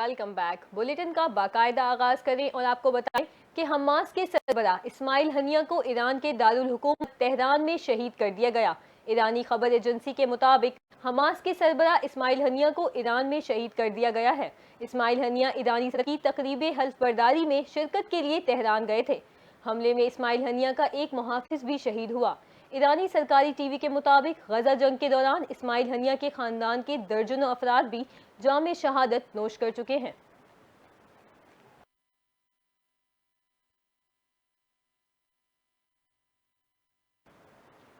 Welcome back. Bulletin का बाकायदा आगाज करें और आपको बताएं कि हमास के सरबराह इस्माइल हनिया को ईरान के दारुल हुकूमत तेहरान में शहीद कर दिया गया। ईरानी खबर एजेंसी के मुताबिक हमास के सरबराह इस्माइल हनिया को ईरान में शहीद कर दिया गया है। इस्माइल हनिया ईरानी सदर की तकरीब हल्फ बर्दारी में शिरकत के लिए तेहरान गए थे। हमले में इस्माइल हनिया का एक मुहाफिज भी शहीद हुआ। ईरानी सरकारी टीवी के मुताबिक गजा जंग के दौरान इस्माइल हनिया के खानदान के दर्जनों अफराद भी जाम शहादत नोश कर चुके हैं।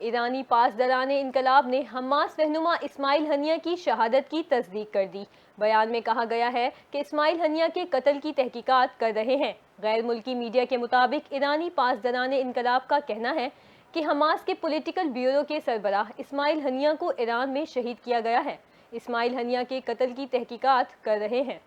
ईरानी पासदाराने इनकलाब ने हमास रहनुमा इस्माइल हनिया की शहादत की तस्दीक कर दी। बयान में कहा गया है कि इस्माइल हनिया के कत्ल की तहकीकात कर रहे हैं। गैर मुल्की मीडिया के मुताबिक ईरानी पासदाराने इनकलाब का कहना है कि हमास के पॉलिटिकल ब्यूरो के सरबराह इस्माइल हनिया को ईरान में शहीद किया गया है। इस्माइल हनिया के कत्ल की तहकीकात कर रहे हैं।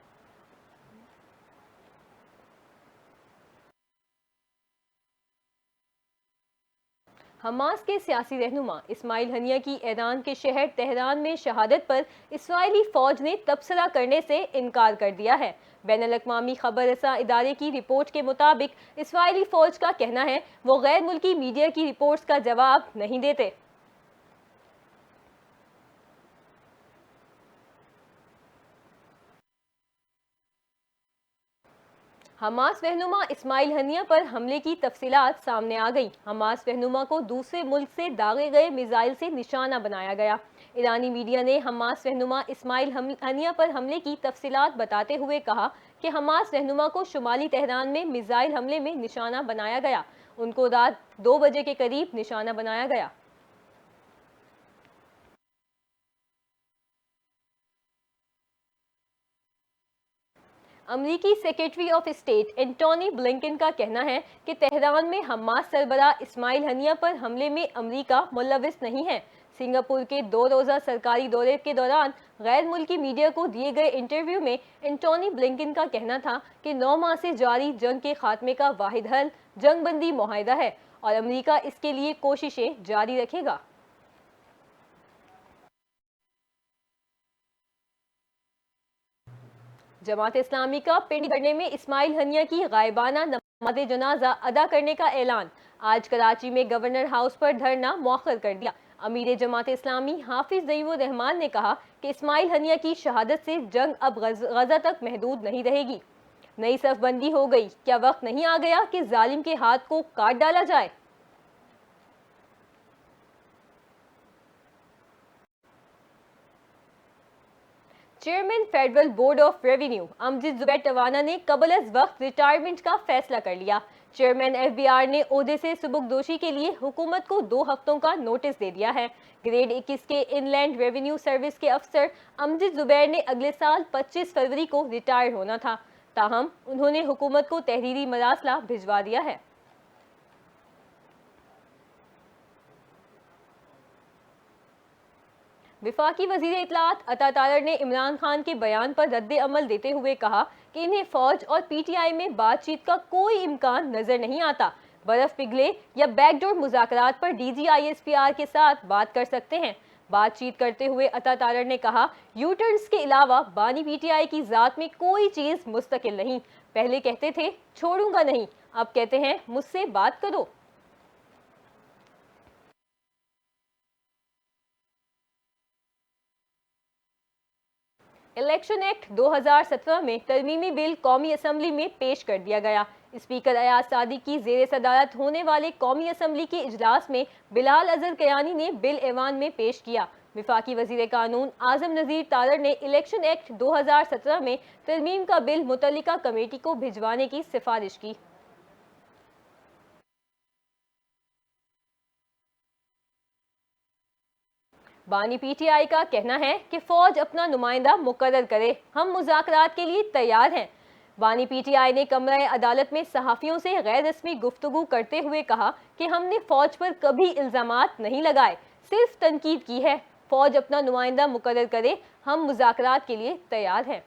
हमास के सियासी रहनुमा इस्माइल हनिया की ईरान के शहर तेहरान में शहादत पर इस्राइली फौज ने तबसरा करने से इनकार कर दिया है। बैनुल-अक़वामी खबर रसा इदारे की रिपोर्ट के मुताबिक इस्राइली फौज का कहना है वो गैर मुल्की मीडिया की रिपोर्ट्स का जवाब नहीं देते। हमास रहनुमा इस्माइल हनिया पर हमले की तफसीलात सामने आ गई। हमास रहनुमा को दूसरे मुल्क से दागे गए मिसाइल से निशाना बनाया गया। ईरानी मीडिया ने हमास रहनुमा इस्माइल हनिया पर हमले की तफसीलात बताते हुए कहा कि हमास रहनुमा को शुमाली तेहरान में मिसाइल हमले में निशाना बनाया गया। उनको रात 2 बजे के करीब निशाना बनाया गया। अमरीकी secretary of state Antony Blinken का कहना है कि तेहरान में हमास सरबराह इस्माइल हनिया पर हमले में अमरीका मुल्लविस नहीं है। सिंगापुर के 2 रोज़ा सरकारी दौरे के दौरान गैर मुल्की मीडिया को दिए गए इंटरव्यू में एंटोनी ब्लिंकन का कहना था कि 9 माह से जारी जंग के खात्मे का वाहिद हल जंग बंदी मुआहिदा है और अमरीका इसके लिए कोशिशें जारी रखेगा। जमात इस्लामी का पिंड गढ़ने में इस्माइल हनिया की गायबाना नमाज जनाजा अदा करने का ऐलान। आज कराची में गवर्नर हाउस पर धरना मौखर कर दिया। अमीर जमात इस्लामी हाफिज ज़ईमुर रहमान ने कहा कि इस्माइल हनिया की शहादत से जंग अब गजा तक महदूद नहीं रहेगी। नई सफबंदी हो गई, क्या वक्त नहीं आ गया कि जालिम के हाथ को काट डाला जाए। Chairman federal board of revenue Amjad Zubair Tawana ने कबल अज वक्त रिटायरमेंट का फैसला कर लिया। चेयरमैन एफबीआर ने ओहदे से सुबुकदोशी के लिए हुकूमत को 2 हफ्तों का नोटिस दे दिया है। ग्रेड 21 के इनलैंड रेवेन्यू सर्विस के अफसर अमजद जुबैर ने अगले साल 25 फरवरी को रिटायर होना था, ताहम उन्होंने हुकूमत को तहरीरी मरासला भिजवा दिया है। विफाकी वजीर इत्तलात अता तारर ने इमरान खान के बयान पर रद्द अमल देते हुए कहा कि इन्हें फौज और पीटीआई में बातचीत का कोई इम्कान नजर नहीं आता। बर्फ पिघले या बैकडोर मुज़ाकरात पर DGISPR के साथ बात कर सकते हैं। बातचीत करते हुए अता तारर ने कहा, यू टर्न्स के अलावा बानी पीटीआई की जात में कोई चीज मुस्तकिल नहीं। पहले कहते थे छोड़ूंगा नहीं, अब कहते हैं मुझसे बात करो। इलेक्शन एक्ट 2017 में तरमीमी बिल कौमी असम्बली में पेश कर दिया गया। स्पीकर अयाज सादी की जेर सदारत होने वाले कौमी असम्बली के इजलास में बिलाल अजहर कयानी ने बिल ऐवान में पेश किया। विफाकी वजीर कानून आजम नज़ीर तारर ने इलेक्शन एक्ट 2017 में तरमीम का बिल मुतल्लिका कमेटी को भिजवाने की सिफारिश की। बानी पीटीआई का कहना है कि फौज अपना नुमाइंदा मुकर्रर करे, हम मुज़ाकरात के लिए तैयार हैं। बानी पीटीआई ने कमरा अदालत में सहाफ़ियों से गैर रस्मी गुफ्तगू करते हुए कहा कि हमने फौज पर कभी इल्ज़ामात नहीं लगाए, सिर्फ तनकीद की है। फौज अपना नुमाइंदा मुकर्रर करे, हम मुज़ाकरात के लिए तैयार हैं।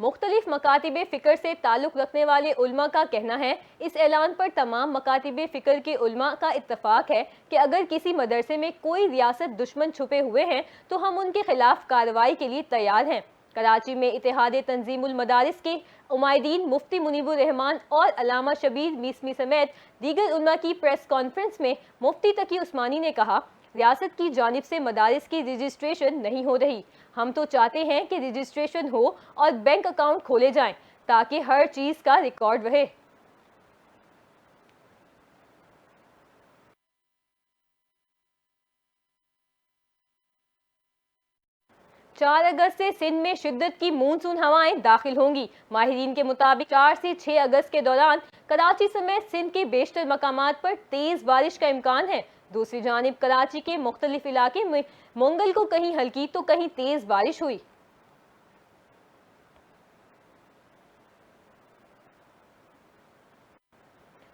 مختلف مکاتب فکر سے تعلق رکھنے والے علماء کا کہنا ہے اس اعلان پر تمام مکاتب فکر کے علماء کا اتفاق ہے کہ اگر کسی مدرسے میں کوئی ریاست دشمن چھپے ہوئے ہیں تو ہم ان کے خلاف کارروائی کے لیے تیار ہیں۔ کراچی میں اتحاد تنظیم المدارس کے عمائدین مفتی منیب الرحمان اور علامہ شبیر میسمی سمیت دیگر علماء کی پریس کانفرنس میں مفتی تقی عثمانی نے کہا، ریاست کی جانب سے مدارس کی رجسٹریشن نہیں ہو رہی، ہم تو چاہتے ہیں کہ رجسٹریشن ہو اور بینک اکاؤنٹ کھولے جائیں تاکہ ہر چیز کا ریکارڈ رہے۔ 4 اگست سے سندھ میں شدت کی مونسون ہوائیں داخل ہوں گی۔ ماہرین کے مطابق 4 سے 6 اگست کے دوران کراچی سمیت سندھ کے بیشتر مقامات پر تیز بارش کا امکان ہے۔ دوسری جانب کراچی کے مختلف علاقے میں منگل کو کہیں ہلکی تو کہیں تیز بارش ہوئی۔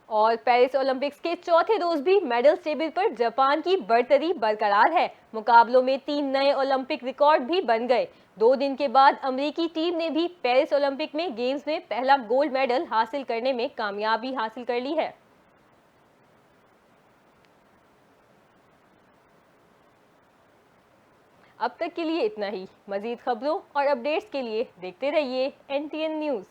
اور پیرس اولمپکس کے چوتھے روز بھی میڈلز ٹیبل پر جاپان کی برتری برقرار ہے۔ مقابلوں میں 3 نئے اولمپک ریکارڈ بھی بن گئے۔ 2 دن کے بعد امریکی ٹیم نے بھی پیرس اولمپک میں گیمز میں پہلا گولڈ میڈل حاصل کرنے میں کامیابی حاصل کر لی ہے۔ اب تک کے لیے اتنا ہی۔ مزید خبروں اور اپڈیٹس کے لیے دیکھتے رہیے NTN نیوز۔